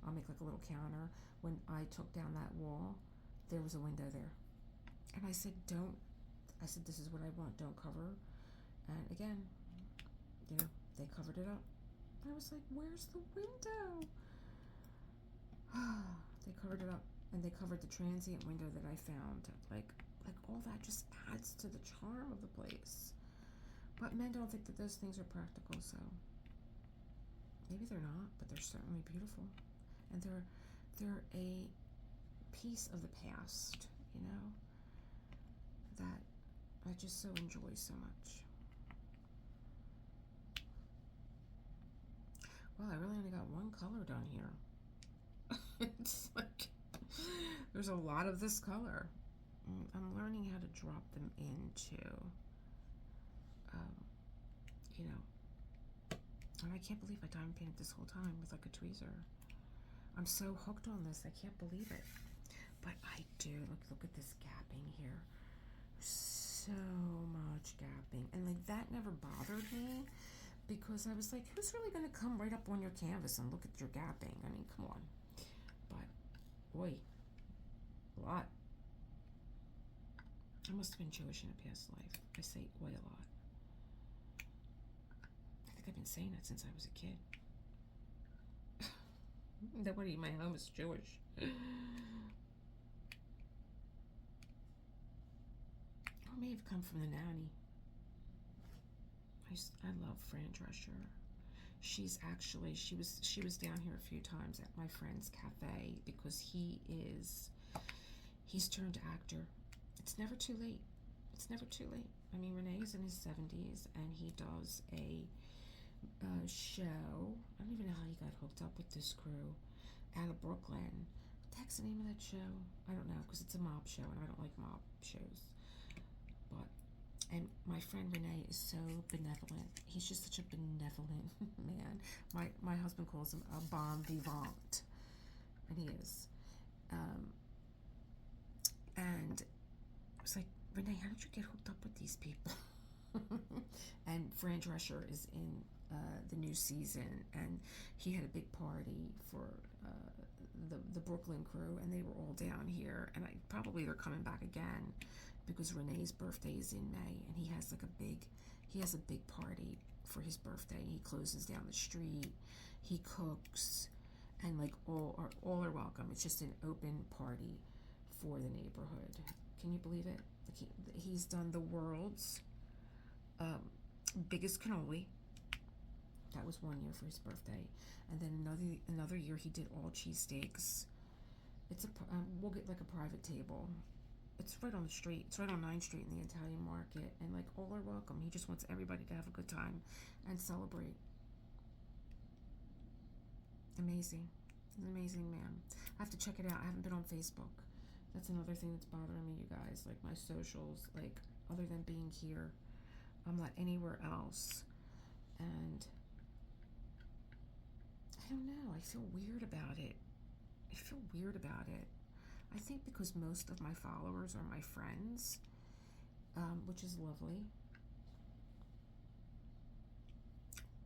I'll make like a little counter. When I took down that wall, there was a window there, and I said, "Don't." I said, "This is what I want. Don't cover." And again, they covered it up. I was like, "Where's the window?" They covered it up, and they covered the transient window that I found. Like all that just adds to the charm of the place. But men don't think that those things are practical, so maybe they're not, but they're certainly beautiful, and they're a piece of the past, that I just so enjoy so much. Well, I really only got one color done here. It's like there's a lot of this color. I'm learning how to drop them into, and I can't believe I diamond painted this whole time with like a tweezer. I'm so hooked on this, I can't believe it. But I do, look at this gapping here. So much gapping. And like that never bothered me, because I was like, who's really gonna come right up on your canvas and look at your gapping? I mean, come on. But, boy, a lot. I must have been Jewish in a past life. I say "oi" a lot. I think I've been saying it since I was a kid. Nobody in my home is Jewish. Or may have come from the nanny. I love Fran Rusher. She's actually, she was down here a few times at my friend's cafe, because he's turned actor. It's never too late. It's never too late. I mean, Renee is in his 70s, and he does a show. I don't even know how he got hooked up with this crew out of Brooklyn. What the heck's the name of that show? I don't know, because it's a mob show, and I don't like mob shows. And my friend Renee is so benevolent. He's just such a benevolent man. My husband calls him a bon vivant, and he is. And I was like, Renee, how did you get hooked up with these people? And Fran Rusher is in the new season, and he had a big party for the Brooklyn crew, and they were all down here, and probably they're coming back again, because Renee's birthday is in May, and he has a big party for his birthday. He closes down the street, he cooks, and like all are welcome. It's just an open party for the neighborhood. Can you believe it? Like he's done the world's biggest cannoli. That was one year for his birthday, and then another year he did all cheesesteaks. We'll get like a private table. It's right on the street. It's right on 9th Street in the Italian market, and like all are welcome. He just wants everybody to have a good time and celebrate. Amazing. He's an amazing man. I have to check it out. I haven't been on Facebook. That's another thing that's bothering me, you guys. Like my socials, like other than being here, I'm not anywhere else. And I don't know. I feel weird about it. I think because most of my followers are my friends, which is lovely.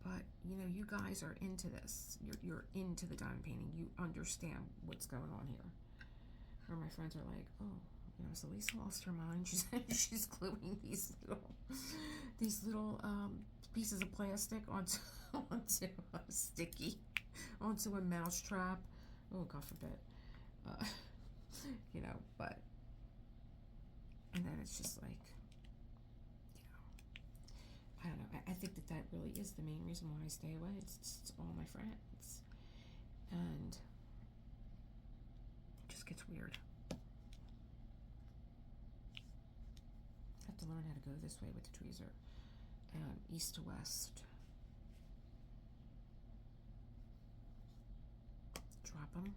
But, you guys are into this. You're into the diamond painting. You understand what's going on here. Or my friends are like, oh, so Lisa lost her mind. She's gluing these little pieces of plastic onto a sticky, onto a mouse trap. Oh, God forbid. But, and then it's just like, I don't know. I think that really is the main reason why I stay away. It's all my friends. And it just gets weird. I have to learn how to go this way with the tweezer. East to west. Drop them.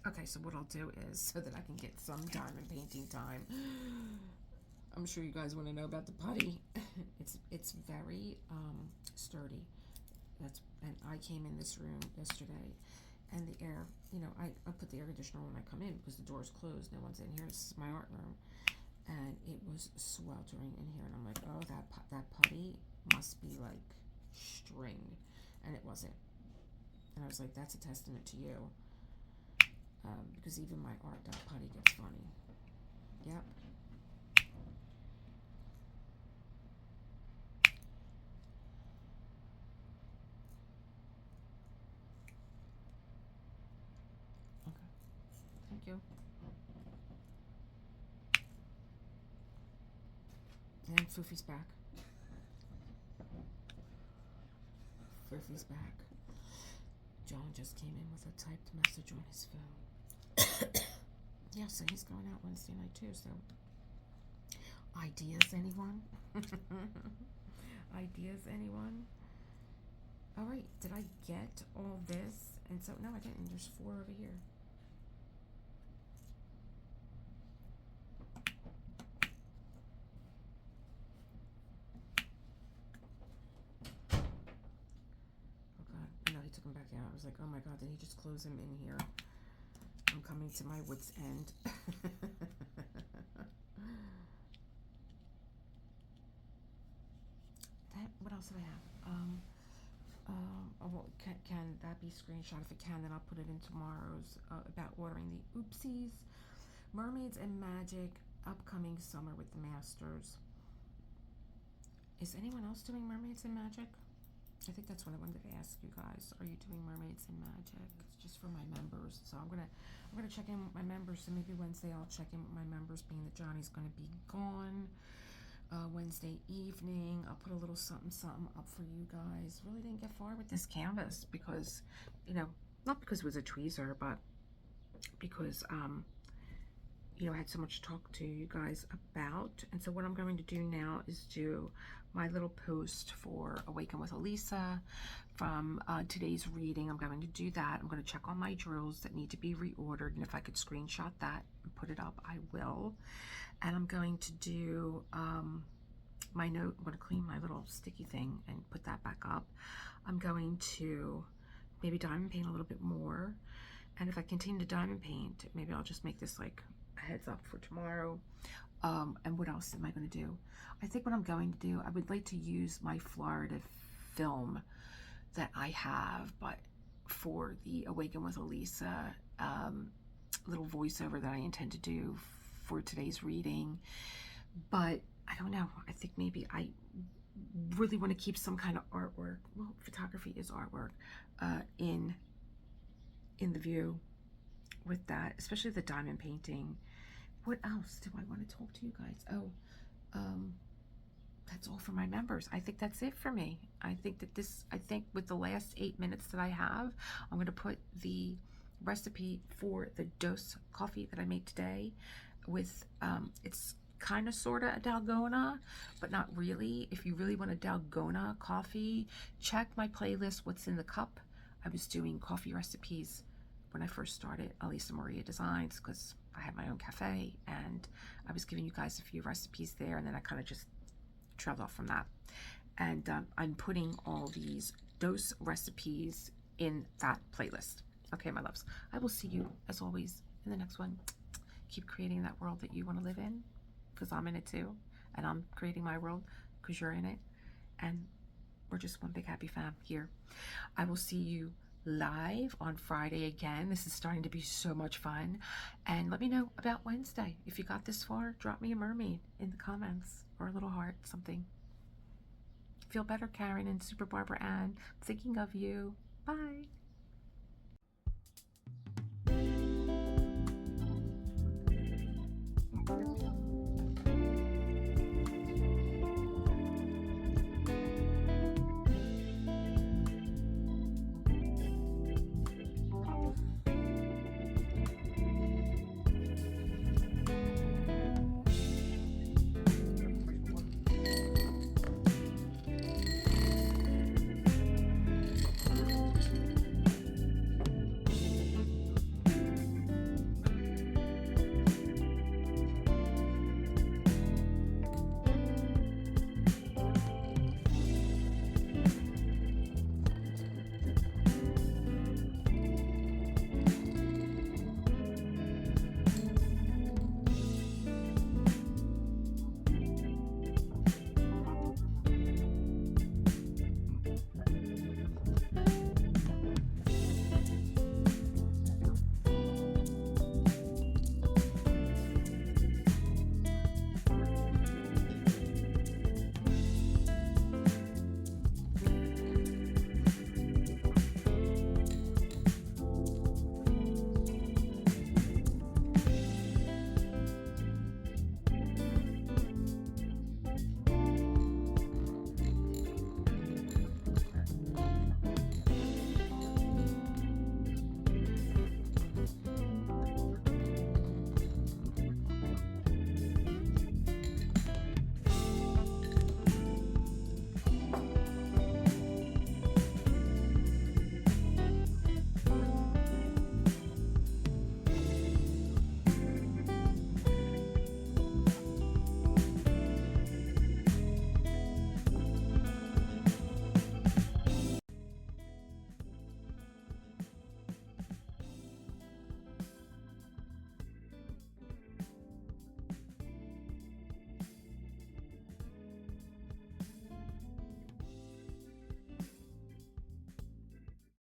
Okay, so what I'll do is, so that I can get some diamond painting time, I'm sure you guys want to know about the putty. It's very sturdy. And I came in this room yesterday, and the air, you know, I put the air conditioner on when I come in because the door's closed. No one's in here. This is my art room, and it was sweltering in here. And I'm like, oh, that putty must be like string, and it wasn't. And I was like, that's a testament to you. Because even my art dot putty gets funny. Yep. Okay. Thank you. And Foofy's back. Foofy's back. John just came in with a typed message on his phone. Yeah, so he's going out Wednesday night too, so ideas, anyone? Ideas, anyone? All right, did I get all this? And so, no, I didn't. There's 4 over here. Oh God, no, he took him back out. I was like, oh my God, did he just close him in here? I'm coming to my wit's end. What else did I have? Well, can that be screenshot? If it can, then I'll put it in tomorrow's about ordering the oopsies. Mermaids and Magic, upcoming summer with the Masters. Is anyone else doing Mermaids and Magic? I think that's what I wanted to ask you guys. Are you doing Mermaids and Magic? It's just for my members. So I'm gonna check in with my members. So maybe Wednesday I'll check in with my members, being that Johnny's gonna be gone. Wednesday evening, I'll put a little something up for you guys. Really didn't get far with this canvas because, you know, not because it was a tweezer, but because you know, I had so much to talk to you guys about. And so what I'm going to do now is do my little post for Awaken with Elisa from today's reading. I'm going to do that. I'm going to check on my drills that need to be reordered, and if I could screenshot that and put it up, I will. And I'm going to do my note. I'm going to clean my little sticky thing and put that back up. I'm going to maybe diamond paint a little bit more, and if I continue to diamond paint, maybe I'll just make this like a heads up for tomorrow. And what else am I going to do? I think what I'm going to do, I would like to use my Florida film that I have, but for the Awaken with Elisa little voiceover that I intend to do for today's reading. But I don't know, I think maybe I really want to keep some kind of artwork. Well, photography is artwork in the view with that, especially the diamond painting. What else do I want to talk to you guys? Oh, that's all for my members. I think that's it for me. I think with the last 8 minutes that I have, I'm going to put the recipe for the dose coffee that I made today with, it's kind of sort of a dalgona, but not really. If you really want a dalgona coffee, check my playlist, What's in the Cup. I was doing coffee recipes when I first started Elisa Maria Designs because I had my own cafe, and I was giving you guys a few recipes there, and then I kind of just trailed off from that. And I'm putting all these dose recipes in that playlist. Okay, my loves, I will see you as always in the next one. Keep creating that world that you want to live in, because I'm in it too, and I'm creating my world because you're in it, and we're just one big happy fam here. I will see you live on Friday again. This is starting to be so much fun. And let me know about Wednesday. If you got this far, drop me a mermaid in the comments or a little heart, something. Feel better, Karen and Super Barbara Ann. Thinking of you. Bye.